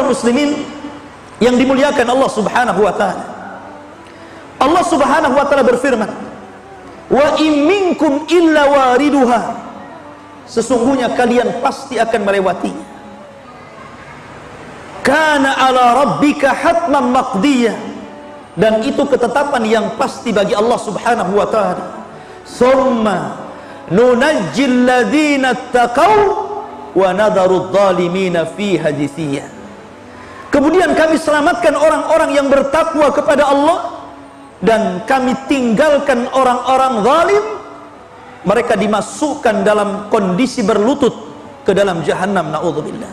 kaum muslimin yang dimuliakan Allah Subhanahu wa taala, Allah Subhanahu wa taala berfirman, "Wa in minkum illa wariduha." Sesungguhnya kalian pasti akan melewatinya. Kana ala rabbika hatman maqdiyah. Dan itu ketetapan yang pasti bagi Allah Subhanahu wa taala. Summa nunajjil ladzina taqaw wa nadharu adh-dhalimina fiha jithiya. Kemudian kami selamatkan orang-orang yang bertakwa kepada Allah, dan kami tinggalkan orang-orang zalim, mereka dimasukkan dalam kondisi berlutut ke dalam jahannam, naudzubillah.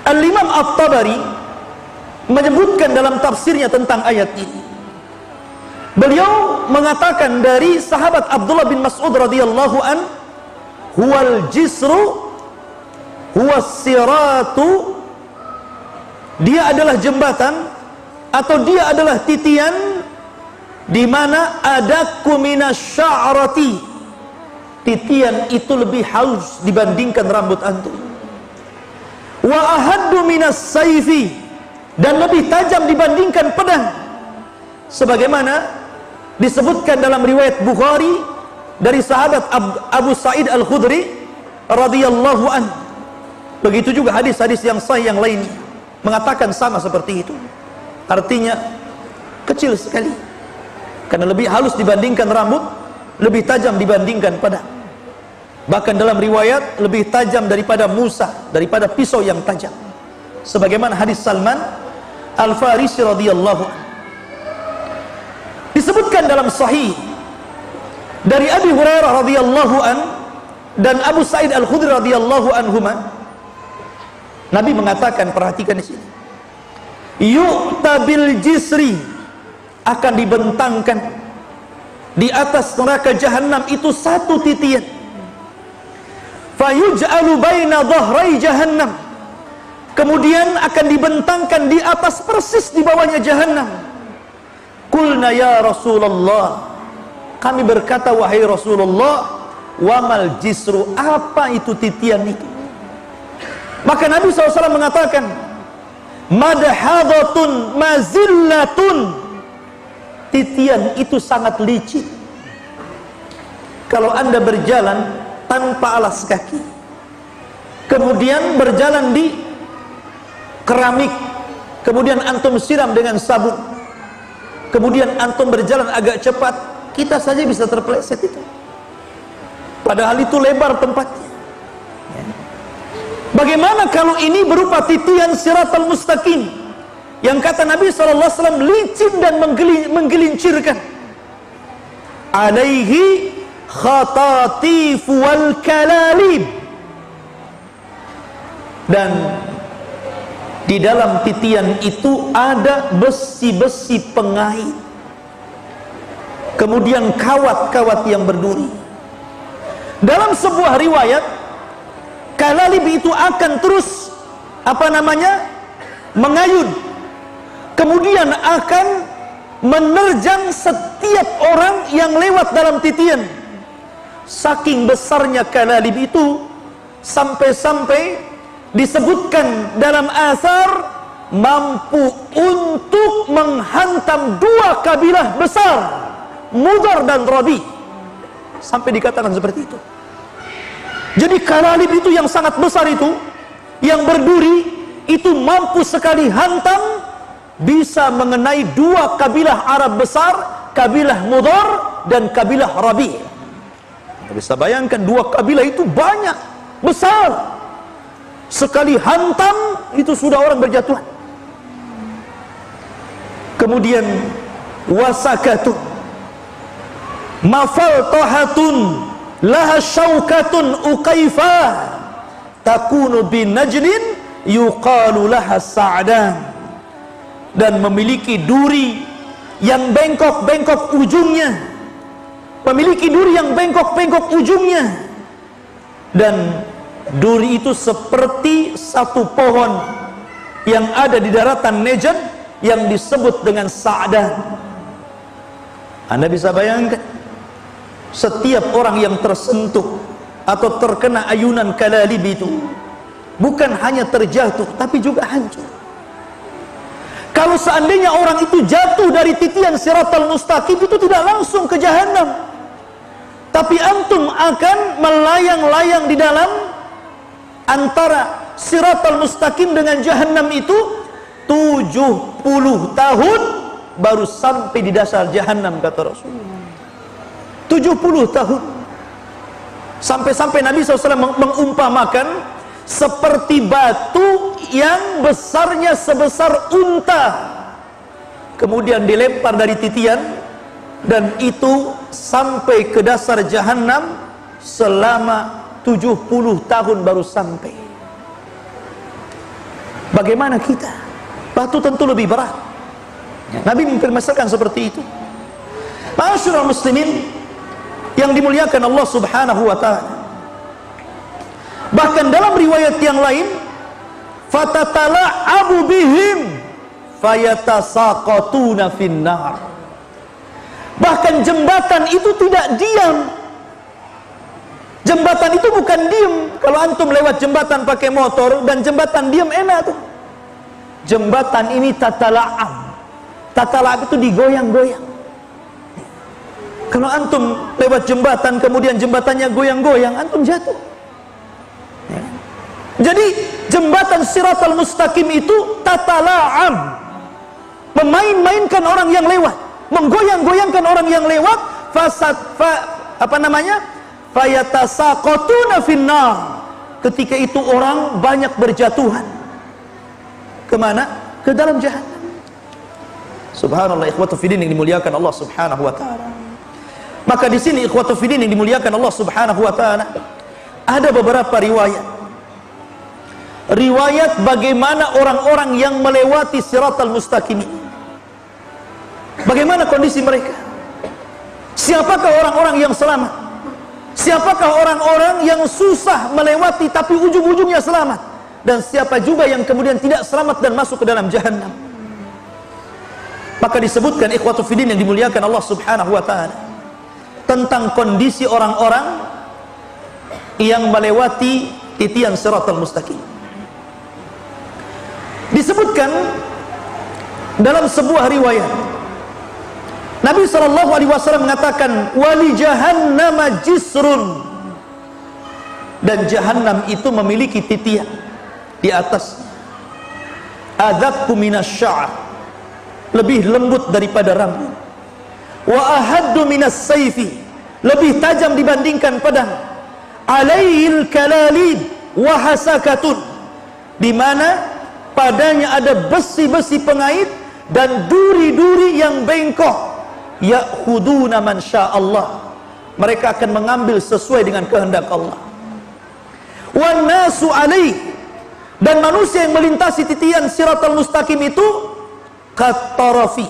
Al-Imam At-Tabari menyebutkan dalam tafsirnya tentang ayat ini. Beliau mengatakan dari sahabat Abdullah bin Mas'ud radhiyallahu an, huwal jisru huwas siratu, dia adalah jembatan atau dia adalah titian di mana adaku minasya'rati, titian itu lebih halus dibandingkan rambut antum, wa ahaddu minas saifi, dan lebih tajam dibandingkan pedang, sebagaimana disebutkan dalam riwayat Bukhari dari sahabat Abu Sa'id Al-Khudri radhiyallahu an. Begitu juga hadis-hadis yang sahih yang lainnya mengatakan sama seperti itu. Artinya kecil sekali, karena lebih halus dibandingkan rambut, lebih tajam dibandingkan pedang. Bahkan dalam riwayat lebih tajam daripada Musa, daripada pisau yang tajam, sebagaimana hadis Salman Al-Farisi radhiyallahu anhu. Disebutkan dalam sahih dari Abi Hurairah radhiyallahu an dan Abu Sa'id Al-Khudri radhiyallahu anhuma, Nabi mengatakan, perhatikan di sini, yu'ta bil jisri, akan dibentangkan di atas neraka jahanam itu satu titian, fayuj'alu baina dhahrai jahannam, kemudian akan dibentangkan di atas persis di bawahnya jahannam. Qulna ya Rasulullah, kami berkata wahai Rasulullah, wamal jisru, apa itu titian itu? Maka Nabi SAW mengatakan, madhadatun mazillatun, titian itu sangat licin. Kalau anda berjalan tanpa alas kaki, kemudian berjalan di keramik, kemudian antum siram dengan sabun, kemudian antum berjalan agak cepat, kita saja bisa terpeleset itu, padahal itu lebar tempatnya. Bagaimana kalau ini berupa titian siratal mustaqim, yang kata Nabi SAW licin dan menggelincirkan, alaihi khatatif wal kalalib, dan di dalam titian itu ada besi-besi pengait, kemudian kawat-kawat yang berduri. Dalam sebuah riwayat, kalalib itu akan terus mengayun, kemudian akan menerjang setiap orang yang lewat dalam titian. Saking besarnya kalalib itu, sampai-sampai disebutkan dalam asar mampu untuk menghantam dua kabilah besar, Mudar dan Rabi, sampai dikatakan seperti itu. Jadi kalalib itu yang sangat besar itu, yang berduri itu mampu sekali hantam, bisa mengenai dua kabilah Arab besar, kabilah Mudar dan kabilah Rabi. Bisa bayangkan dua kabilah itu banyak, besar, sekali hantam itu sudah orang berjatuhan. Kemudian wasakatun mafaltahatun laha syaukatun uqaifah takunu bin najdin yuqalu laha sa'dan, dan memiliki duri yang bengkok-bengkok ujungnya, memiliki duri yang bengkok-bengkok ujungnya, dan duri itu seperti satu pohon yang ada di daratan Najd yang disebut dengan Sa'dan. Anda bisa bayangkan, setiap orang yang tersentuh atau terkena ayunan kalalib itu, bukan hanya terjatuh, tapi juga hancur. Kalau seandainya orang itu jatuh dari titian siratal mustaqim, itu tidak langsung ke jahanam, tapi antum akan melayang-layang di dalam antara siratal mustaqim dengan jahanam itu 70 tahun baru sampai di dasar jahanam, kata Rasulullah. 70 tahun. Sampai-sampai Nabi SAW mengumpamakan seperti batu yang besarnya sebesar unta, kemudian dilempar dari titian, dan itu sampai ke dasar jahanam selama 70 tahun baru sampai. Bagaimana kita? Batu tentu lebih berat. Nabi mempermasalahkan seperti itu. Ma'asyiral muslimin yang dimuliakan Allah Subhanahu wa ta'ala, bahkan dalam riwayat yang lain, fatatala'abu bihim fayatasaqatuna finnar. Bahkan jembatan itu tidak diam. Jembatan itu bukan diam. Kalau antum lewat jembatan pakai motor dan jembatan diam, enak tuh. Jembatan ini tatala'ab. Tatala'ab itu digoyang-goyang. Kalau antum lewat jembatan kemudian jembatannya goyang-goyang, antum jatuh. Jadi jembatan siratal mustaqim itu tatala'ab, memain-mainkan orang yang lewat, menggoyang-goyangkan orang yang lewat. Fayatasaqatuna finnar. Ketika itu orang banyak berjatuhan. Kemana? Ke dalam jahanam. Subhanallah, ikhwatu fiddin yang dimuliakan Allah Subhanahu wa ta'ala. Maka di sini ikhwatu fiddin yang dimuliakan Allah Subhanahu wa ta'ala, ada beberapa riwayat bagaimana orang-orang yang melewati siratal mustaqim ini. Bagaimana kondisi mereka? Siapakah orang-orang yang selamat? Siapakah orang-orang yang susah melewati tapi ujung-ujungnya selamat? Dan siapa juga yang kemudian tidak selamat dan masuk ke dalam jahanam? Maka disebutkan ikhwatu fiddin yang dimuliakan Allah Subhanahu wa ta'ala tentang kondisi orang-orang yang melewati titian siratal mustaqim. Disebutkan dalam sebuah riwayat, Nabi SAW mengatakan, wali jahannam jisrun, dan jahannam itu memiliki titian di atas, adzaqu minasy-sya'r, lebih lembut daripada rambut, wa ahaddu minas sayfi, lebih tajam dibandingkan pedang, alaihil kalalib wa hasakatun, di mana padanya ada besi-besi pengait dan duri-duri yang bengkok. Ya'khuduna man sya'allah, mereka akan mengambil sesuai dengan kehendak Allah. Wan nasu alaih, dan manusia yang melintasi titian siratal mustaqim itu katarafi,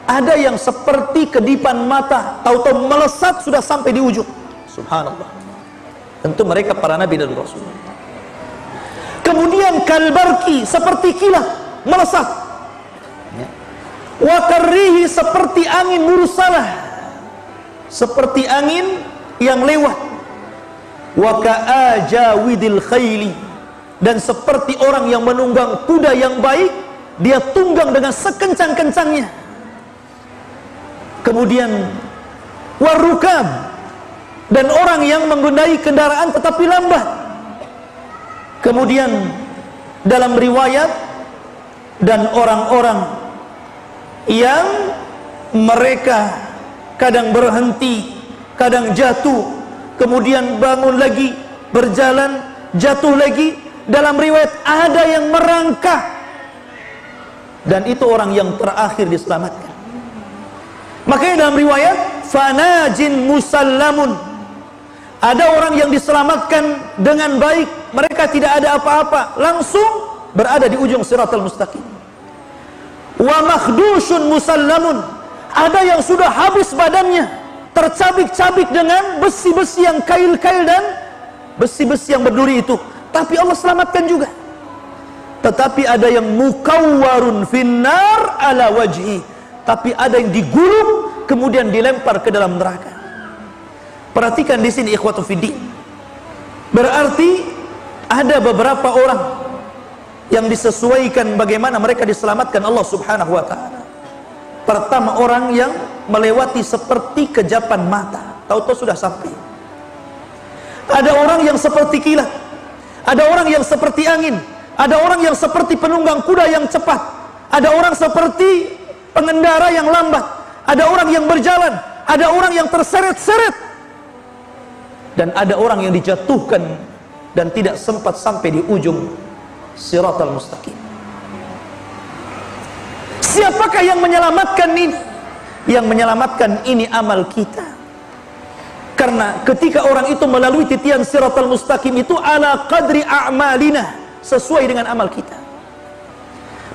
ada yang seperti kedipan mata, tahu-tahu melesat sudah sampai di ujung. Subhanallah. Tentu mereka para nabi dan rasul. Kemudian kalbarki, seperti kilat melesat. Wa karrihi, seperti angin mursalah, seperti angin yang lewat. Wa ka'ajawidil khayli, dan seperti orang yang menunggang kuda yang baik, dia tunggang dengan sekencang-kencangnya. Kemudian warukab, dan orang yang mengendarai kendaraan tetapi lambat. Kemudian dalam riwayat, dan orang-orang yang mereka kadang berhenti, kadang jatuh, kemudian bangun lagi, berjalan, jatuh lagi. Dalam riwayat ada yang merangkak, dan itu orang yang terakhir diselamatkan. Makanya dalam riwayat fanajin musallamun, ada orang yang diselamatkan dengan baik, mereka tidak ada apa-apa, langsung berada di ujung siratal mustaqim. Wa makhdushun musallamun, ada yang sudah habis badannya, tercabik-cabik dengan besi-besi yang kail-kail dan besi-besi yang berduri itu, tapi Allah selamatkan juga. Tetapi ada yang mukawwarun finnar ala wajhi, tapi ada yang digulung kemudian dilempar ke dalam neraka. Perhatikan di sini ikhwatu fiddin, berarti ada beberapa orang yang disesuaikan bagaimana mereka diselamatkan Allah Subhanahu wa taala. Pertama, orang yang melewati seperti kejapan mata, tahu-tahu sudah sampai. Ada orang yang seperti kilat, ada orang yang seperti angin, ada orang yang seperti penunggang kuda yang cepat, ada orang seperti pengendara yang lambat, ada orang yang berjalan, ada orang yang terseret-seret, dan ada orang yang dijatuhkan dan tidak sempat sampai di ujung Siratal Mustaqim. Siapakah yang menyelamatkan ini? Yang menyelamatkan ini amal kita. Karena ketika orang itu melalui titian Siratal Mustaqim itu ala qadri a'malina, sesuai dengan amal kita.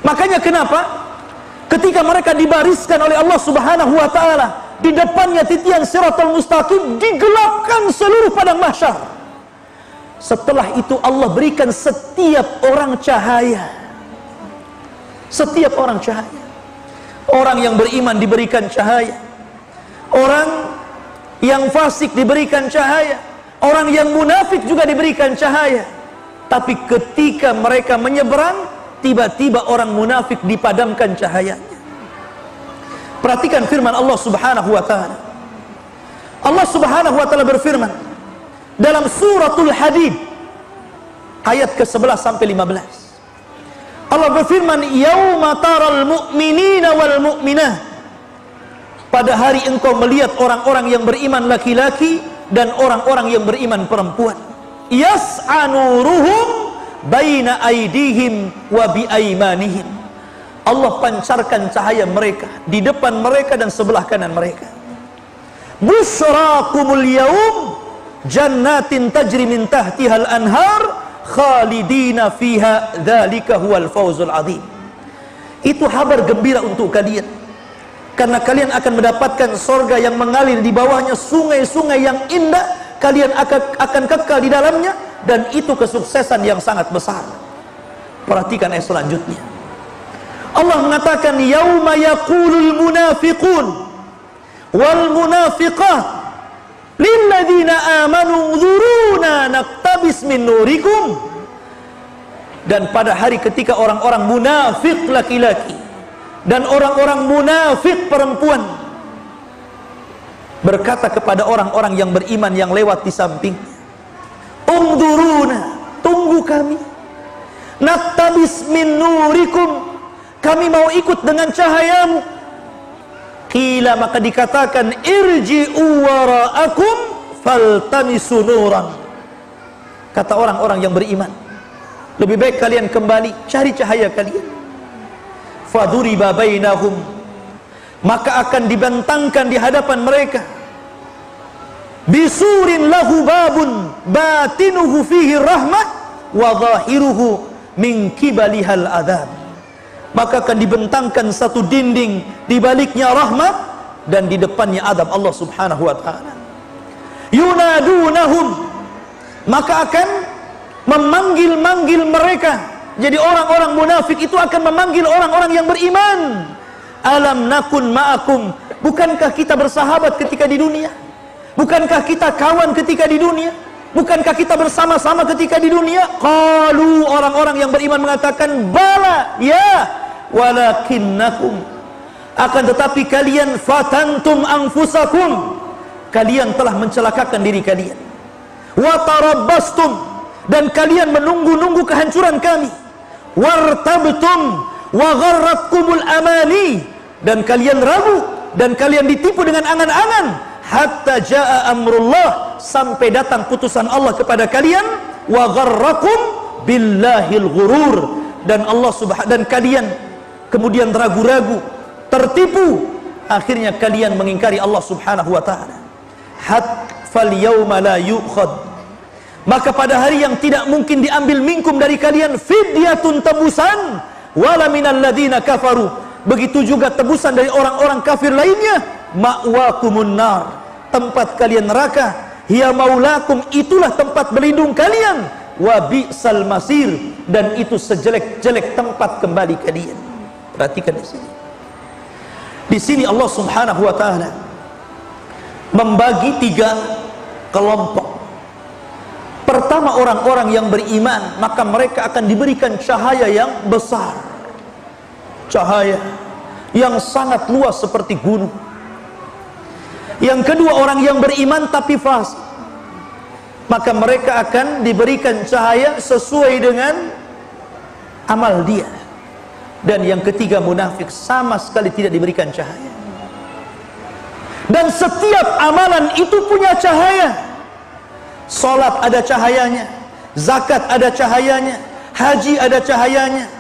Makanya kenapa ketika mereka dibariskan oleh Allah Subhanahu wa taala, di depannya titian Siratal Mustaqim, digelapkan seluruh padang mahsyar. Setelah itu Allah berikan setiap orang cahaya. Setiap orang cahaya. Orang yang beriman diberikan cahaya, orang yang fasik diberikan cahaya, orang yang munafik juga diberikan cahaya. Tapi ketika mereka menyeberang, tiba-tiba orang munafik dipadamkan cahayanya. Perhatikan firman Allah Subhanahu wa taala. Allah Subhanahu wa taala berfirman dalam suratul Hadid ayat ke-11 sampai 15. Allah berfirman, yauma taral mu'minina wal mu'minah, pada hari engkau melihat orang-orang yang beriman laki-laki dan orang-orang yang beriman perempuan, yas'a nuruhum baina aydihim wa bi aymanihim, Allah pancarkan cahaya mereka di depan mereka dan sebelah kanan mereka. Busyrakumul yaum jannatin tajri min tahtihal anhar khalidina fiha dzalika huwal fawzul azim. Itu kabar gembira untuk kalian, karena kalian akan mendapatkan surga yang mengalir di bawahnya sungai-sungai yang indah. Kalian akan kekal di dalamnya, dan itu kesuksesan yang sangat besar. Perhatikan ayat selanjutnya. Allah mengatakan, yauma yaqulul munafiqun wal munafiqat lilladzina amanu dzuruna naqtabis min nurikum. Dan pada hari ketika orang-orang munafik laki-laki dan orang-orang munafik perempuan berkata kepada orang-orang yang beriman yang lewat di sampingnya, umdzuruna, tunggu kami, naqtabis min nurikum, kami mau ikut dengan cahayamu. Qila, maka dikatakan, irji'u wara'akum faltamisu nuran. Kata orang-orang yang beriman, lebih baik kalian kembali cari cahaya kalian. Faduriba bainahum, maka akan dibentangkan di hadapan mereka, bisurin lahu babun batinuhu fihi rahmah wa zahiruhu min kibalihal adzab. Maka akan dibentangkan satu dinding, di baliknya rahmat dan di depannya adab Allah Subhanahu wa taala. Yunadunahum, maka akan memanggil-manggil mereka. Jadi orang-orang munafik itu akan memanggil orang-orang yang beriman. Alam nakun ma'akum, bukankah kita bersahabat ketika di dunia? Bukankah kita kawan ketika di dunia? Bukankah kita bersama-sama ketika di dunia? Qalu, orang-orang yang beriman mengatakan, bala, ya, walakinnakum, akan tetapi kalian, fatantum anfusakum, kalian telah mencelakakan diri kalian, wa tarabbastum, dan kalian menunggu-nunggu kehancuran kami, wartabtum wa gharratkumul amani, dan kalian ragu dan kalian ditipu dengan angan-angan, hatta jaa amrullah, sampai datang putusan Allah kepada kalian, wa gharrakum billahil ghurur, dan Allah dan kalian kemudian ragu-ragu, tertipu, akhirnya kalian mengingkari Allah Subhanahu wa taala. Fal yauma la yu'khad, maka pada hari yang tidak mungkin diambil minkum dari kalian, fidyatun, tebusan, wala minal ladzina kafaru, begitu juga tebusan dari orang-orang kafir lainnya, ma'wakumun nar, tempat kalian neraka, hiya maulakum, itulah tempat berlindung kalian, wa bi'sal masir, dan itu sejelek-jelek tempat kembali kalian. Perhatikan di sini. Di sini Allah Subhanahu wa taala membagi 3 kelompok. Pertama, orang-orang yang beriman, maka mereka akan diberikan cahaya yang besar, cahaya yang sangat luas seperti gunung. Yang kedua, orang yang beriman tapi fasik, maka mereka akan diberikan cahaya sesuai dengan amal dia. Dan yang ketiga, munafik sama sekali tidak diberikan cahaya. Dan setiap amalan itu punya cahaya. Salat ada cahayanya, zakat ada cahayanya, haji ada cahayanya,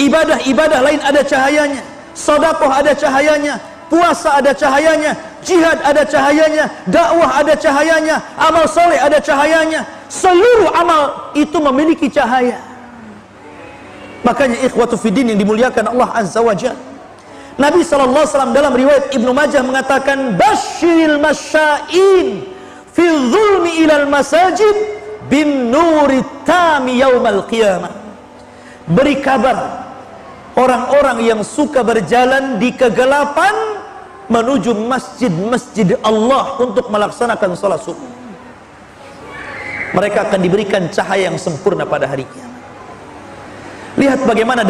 ibadah-ibadah lain ada cahayanya, sedekah ada cahayanya, puasa ada cahayanya, jihad ada cahayanya, dakwah ada cahayanya, amal soleh ada cahayanya. Seluruh amal itu memiliki cahaya. Makanya ikhwatu fiddin yang dimuliakan Allah Azza wa Jalla, Nabi SAW dalam riwayat Ibnu Majah mengatakan, basyiril masya'in fi zulmi ilal masajid bin nuri tami yaumal qiyamah. Beri kabar orang-orang yang suka berjalan di kegelapan menuju masjid-masjid Allah untuk melaksanakan salat subuh. Mereka akan diberikan cahaya yang sempurna pada hari kiamat. Lihat bagaimana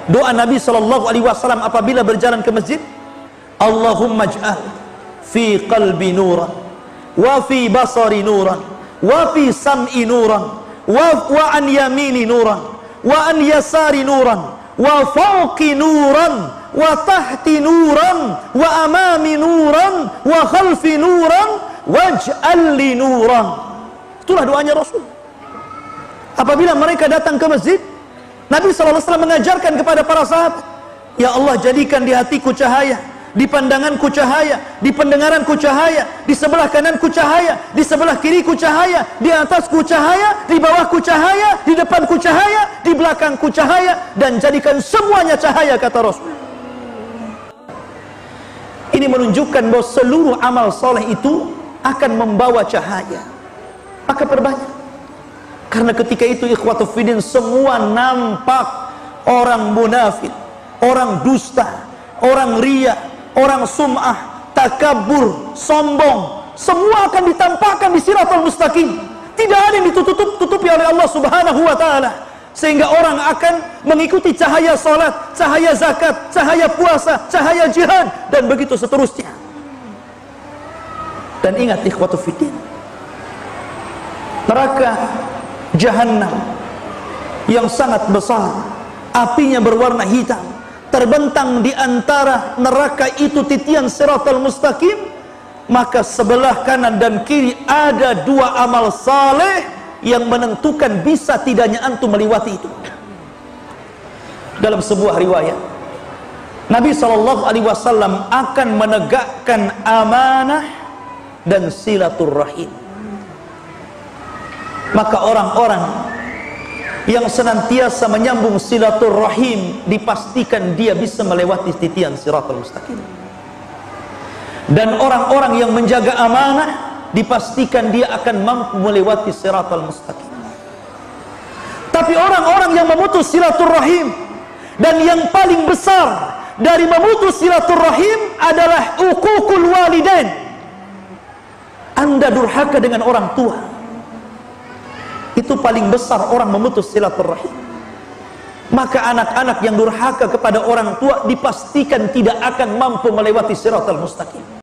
doa Nabi SAW apabila berjalan ke masjid. Allahumma ij'al fi qalbi nuran, wa fi basari nuran, wa fi sam'i nuran, wa an yamini nuran, wa an yasari nuran, wa fawqi nuran, wa tahti nuran, wa amami nuran, wa khalfi nuran, waj'al li nuran. Itulah doanya Rasul. Apabila mereka datang ke masjid, Nabi SAW mengajarkan kepada para sahabat, ya Allah, jadikan di hatiku cahaya, di pandanganku cahaya, di pendengaranku cahaya, di sebelah kananku cahaya, di sebelah kiriku cahaya, di atasku cahaya, di bawahku cahaya, di depanku cahaya, di belakangku cahaya, dan jadikan semuanya cahaya, kata Rasul. Ini menunjukkan bahwa seluruh amal soleh itu akan membawa cahaya. Maka perbanyak. Karena ketika itu ikhwatu fiddin, semua nampak. Orang munafik, orang dusta, orang riya, orang sum'ah, takabur, sombong, semua akan ditampakkan di siratal mustaqim. Tidak ada yang ditutupi oleh Allah Subhanahu wa ta'ala. Sehingga orang akan mengikuti cahaya salat, cahaya zakat, cahaya puasa, cahaya jihad, dan begitu seterusnya. Dan ingat ikhwatu fiddin, neraka Jahannam yang sangat besar, apinya berwarna hitam, terbentang di antara neraka itu titian siratal mustaqim. Maka sebelah kanan dan kiri ada dua amal saleh yang menentukan bisa tidaknya antum melewati itu. Dalam sebuah riwayat, Nabi SAW akan menegakkan amanah dan silaturrahim. Maka orang-orang yang senantiasa menyambung silaturrahim dipastikan dia bisa melewati titian siratal mustaqim. Dan orang-orang yang menjaga amanah dipastikan dia akan mampu melewati siratal mustaqim. Tapi orang-orang yang memutus silaturrahim, dan yang paling besar dari memutus silaturrahim adalah uququl walidain. Anda durhaka dengan orang tua, itu paling besar orang memutus silaturrahim. Maka anak-anak yang durhaka kepada orang tua dipastikan tidak akan mampu melewati siratal mustaqim.